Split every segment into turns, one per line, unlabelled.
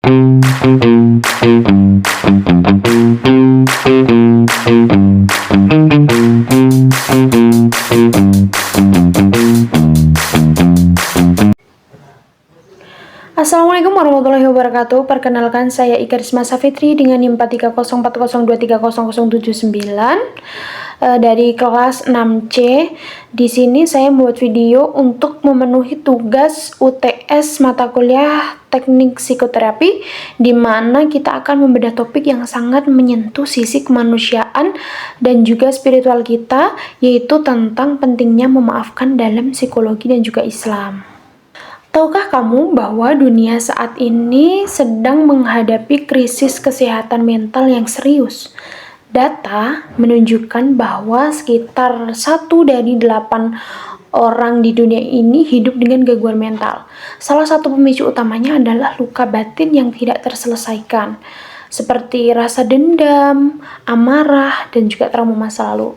Assalamualaikum warahmatullahi wabarakatuh. Perkenalkan, saya Ika Risma Safitri dengan NIM 43040230079 dari kelas 6C. Di sini saya membuat video untuk memenuhi tugas UTS mata kuliah Teknik Psikoterapi, di mana kita akan membedah topik yang sangat menyentuh sisi kemanusiaan dan juga spiritual kita, yaitu tentang pentingnya memaafkan dalam psikologi dan juga Islam. Tahukah kamu bahwa dunia saat ini sedang menghadapi krisis kesehatan mental yang serius? Data menunjukkan bahwa sekitar 1 dari 8 orang di dunia ini hidup dengan gangguan mental. Salah satu pemicu utamanya adalah luka batin yang tidak terselesaikan, seperti rasa dendam, amarah, dan juga trauma masa lalu.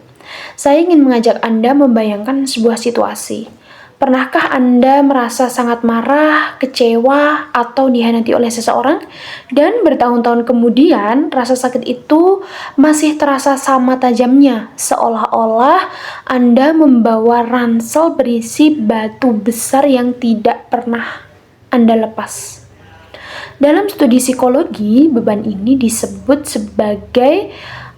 Saya ingin mengajak Anda membayangkan sebuah situasi. Pernahkah Anda merasa sangat marah, kecewa, atau dihianati oleh seseorang? Dan bertahun-tahun kemudian, rasa sakit itu masih terasa sama tajamnya, seolah-olah Anda membawa ransel berisi batu besar yang tidak pernah Anda lepas. Dalam studi psikologi, beban ini disebut sebagai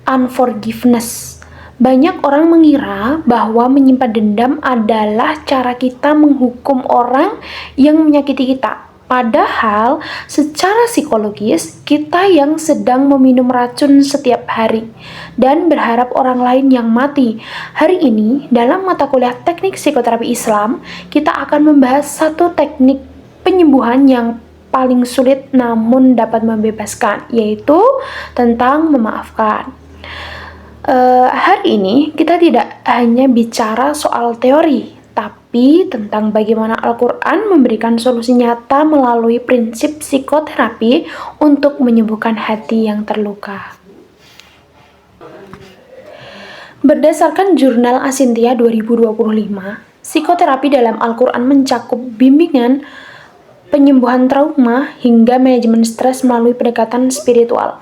unforgiveness. Banyak orang mengira bahwa menyimpan dendam adalah cara kita menghukum orang yang menyakiti kita. Padahal, secara psikologis, kita yang sedang meminum racun setiap hari dan berharap orang lain yang mati. Hari ini, dalam mata kuliah Teknik Psikoterapi Islam, kita akan membahas satu teknik penyembuhan yang paling sulit namun dapat membebaskan, yaitu tentang memaafkan. Hari ini kita tidak hanya bicara soal teori, tapi tentang bagaimana Al-Quran memberikan solusi nyata melalui prinsip psikoterapi untuk menyembuhkan hati yang terluka. Berdasarkan jurnal Asintia 2025, psikoterapi dalam Al-Quran mencakup bimbingan penyembuhan trauma hingga manajemen stres melalui pendekatan spiritual.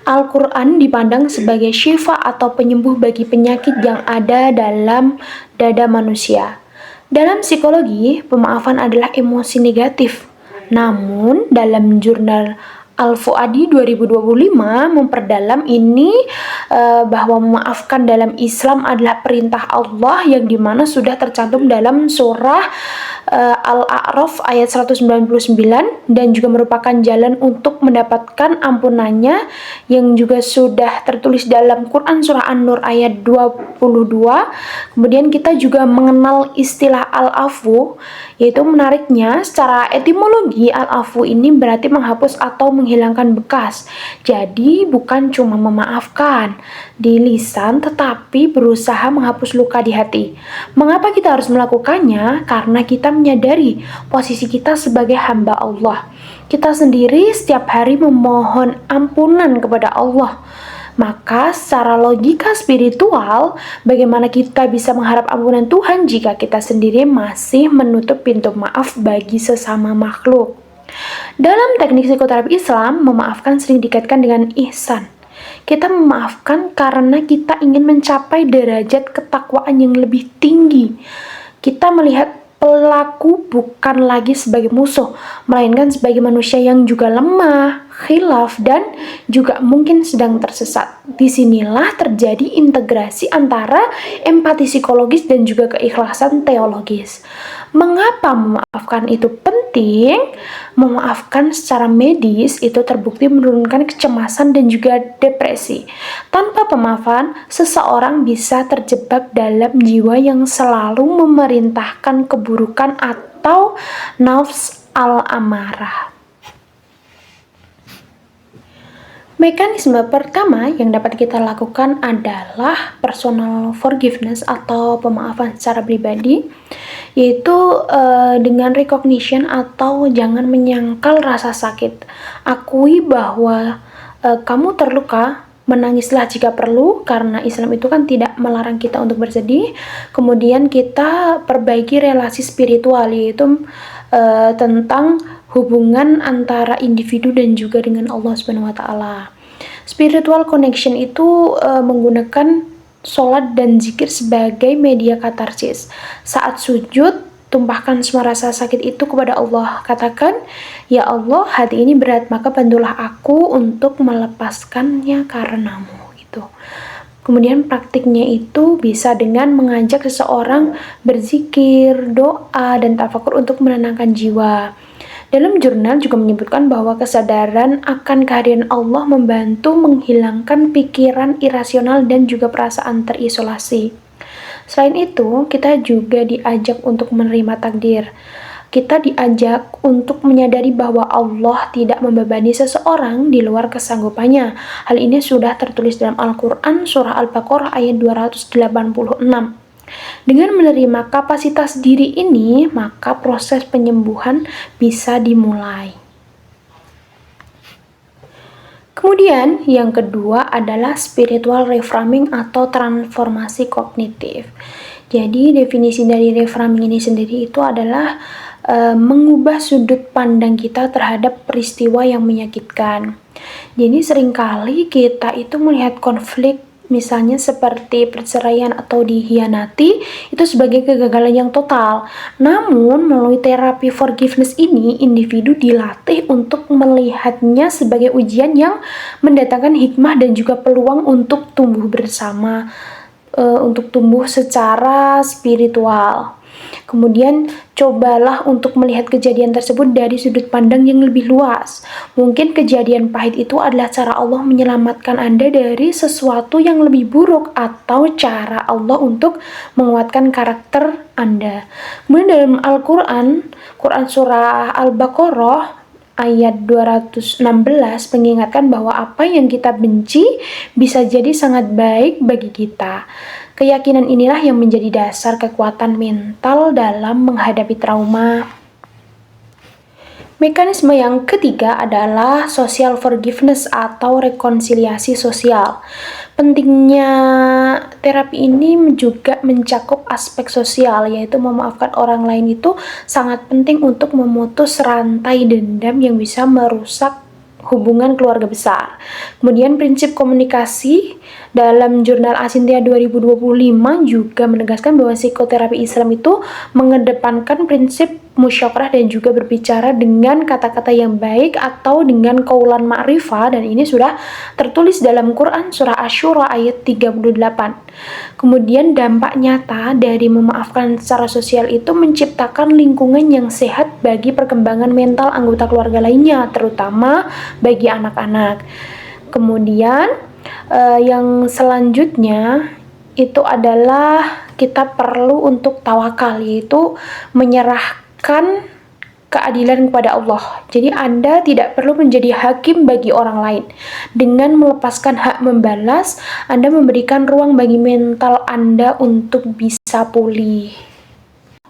Al-Quran dipandang sebagai syifa atau penyembuh bagi penyakit yang ada dalam dada manusia. Dalam psikologi, pemaafan adalah emosi negatif. Namun, dalam jurnal Al-Fuadi 2025 memperdalam ini bahwa memaafkan dalam Islam adalah perintah Allah yang dimana sudah tercantum dalam surah Al-A'raf ayat 199 dan juga merupakan jalan untuk mendapatkan ampunannya yang juga sudah tertulis dalam Quran surah An-Nur ayat 22. Kemudian kita juga mengenal istilah al-afu, yaitu menariknya secara etimologi al-afu ini berarti menghapus atau menghilangkan bekas. Jadi bukan cuma memaafkan di lisan tetapi berusaha menghapus luka di hati. Mengapa kita harus melakukannya? Karena kita menyadari posisi kita sebagai hamba Allah. Kita sendiri setiap hari memohon ampunan kepada Allah. Maka secara logika spiritual, bagaimana kita bisa mengharap ampunan Tuhan jika kita sendiri masih menutup pintu maaf bagi sesama makhluk? Dalam teknik psikoterapi Islam, memaafkan sering dikaitkan dengan ihsan. Kita memaafkan karena kita ingin mencapai derajat ketakwaan yang lebih tinggi. Kita melihat pelaku bukan lagi sebagai musuh, melainkan sebagai manusia yang juga lemah, khilaf, dan juga mungkin sedang tersesat. Disinilah terjadi integrasi antara empati psikologis dan juga keikhlasan teologis. Mengapa memaafkan itu penting? Memaafkan secara medis itu terbukti menurunkan kecemasan dan juga depresi. Tanpa pemaafan, seseorang bisa terjebak dalam jiwa yang selalu memerintahkan keburukan atau nafs al-amarah. Mekanisme pertama yang dapat kita lakukan adalah personal forgiveness atau pemaafan secara pribadi, yaitu dengan recognition atau jangan menyangkal rasa sakit. Akui bahwa kamu terluka, menangislah jika perlu, karena Islam itu kan tidak melarang kita untuk bersedih. Kemudian kita perbaiki relasi spiritual, yaitu tentang hubungan antara individu dan juga dengan Allah Subhanahu wa taala. Spiritual connection itu menggunakan sholat dan zikir sebagai media katarsis. Saat sujud, tumpahkan semua rasa sakit itu kepada Allah. Katakan, "Ya Allah, hati ini berat, maka bantulah aku untuk melepaskannya karenamu." Gitu. Kemudian praktiknya itu bisa dengan mengajak seseorang berzikir, doa, dan tafakur untuk menenangkan jiwa. Dalam jurnal juga menyebutkan bahwa kesadaran akan kehadiran Allah membantu menghilangkan pikiran irasional dan juga perasaan terisolasi. Selain itu, kita juga diajak untuk menerima takdir. Kita diajak untuk menyadari bahwa Allah tidak membebani seseorang di luar kesanggupannya. Hal ini sudah tertulis dalam Al-Quran Surah Al-Baqarah ayat 286. Dengan menerima kapasitas diri ini, maka proses penyembuhan bisa dimulai. Kemudian, yang kedua adalah spiritual reframing atau transformasi kognitif. Jadi, definisi dari reframing ini sendiri itu adalah mengubah sudut pandang kita terhadap peristiwa yang menyakitkan. Jadi, seringkali kita itu melihat konflik misalnya seperti perceraian atau dikhianati, itu sebagai kegagalan yang total. Namun, melalui terapi forgiveness ini, individu dilatih untuk melihatnya sebagai ujian yang mendatangkan hikmah dan juga peluang untuk tumbuh bersama, untuk tumbuh secara spiritual. Kemudian cobalah untuk melihat kejadian tersebut dari sudut pandang yang lebih luas. Mungkin kejadian pahit itu adalah cara Allah menyelamatkan Anda dari sesuatu yang lebih buruk, atau cara Allah untuk menguatkan karakter Anda. Kemudian dalam Al-Quran, Quran Surah Al-Baqarah ayat 216 mengingatkan bahwa apa yang kita benci bisa jadi sangat baik bagi kita. Keyakinan inilah yang menjadi dasar kekuatan mental dalam menghadapi trauma. Mekanisme yang ketiga adalah social forgiveness atau rekonsiliasi sosial. Pentingnya terapi ini juga mencakup aspek sosial, yaitu memaafkan orang lain itu sangat penting untuk memutus rantai dendam yang bisa merusak hubungan keluarga besar. Kemudian prinsip komunikasi dalam jurnal Asintia 2025 juga menegaskan bahwa psikoterapi Islam itu mengedepankan prinsip musyawarah dan juga berbicara dengan kata-kata yang baik atau dengan qaulan ma'rifah, dan ini sudah tertulis dalam Quran Surah Asy-Syura ayat 38. Kemudian dampak nyata dari memaafkan secara sosial itu menciptakan lingkungan yang sehat bagi perkembangan mental anggota keluarga lainnya, terutama bagi anak-anak. Kemudian yang selanjutnya itu adalah kita perlu untuk tawakal, yaitu menyerahkan keadilan kepada Allah. Jadi Anda tidak perlu menjadi hakim bagi orang lain. Dengan melepaskan hak membalas, Anda memberikan ruang bagi mental Anda untuk bisa pulih.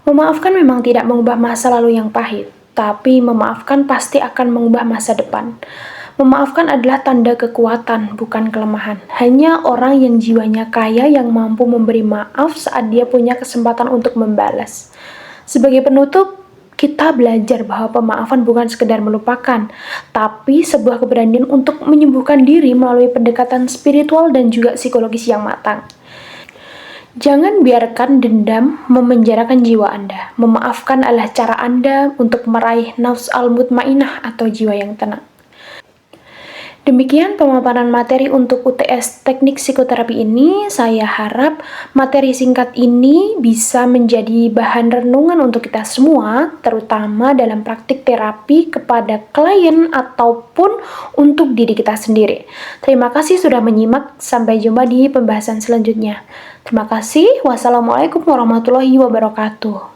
Memaafkan memang tidak mengubah masa lalu yang pahit, tapi memaafkan pasti akan mengubah masa depan. Memaafkan adalah tanda kekuatan, bukan kelemahan. Hanya orang yang jiwanya kaya yang mampu memberi maaf saat dia punya kesempatan untuk membalas. Sebagai penutup, kita belajar bahwa pemaafan bukan sekedar melupakan, tapi sebuah keberanian untuk menyembuhkan diri melalui pendekatan spiritual dan juga psikologis yang matang. Jangan biarkan dendam memenjarakan jiwa Anda. Memaafkan adalah cara Anda untuk meraih nafs al-mutmainah atau jiwa yang tenang. Demikian pemaparan materi untuk UTS Teknik Psikoterapi ini. Saya harap materi singkat ini bisa menjadi bahan renungan untuk kita semua, terutama dalam praktik terapi kepada klien ataupun untuk diri kita sendiri. Terima kasih sudah menyimak. Sampai jumpa di pembahasan selanjutnya. Terima kasih. Wassalamualaikum warahmatullahi wabarakatuh.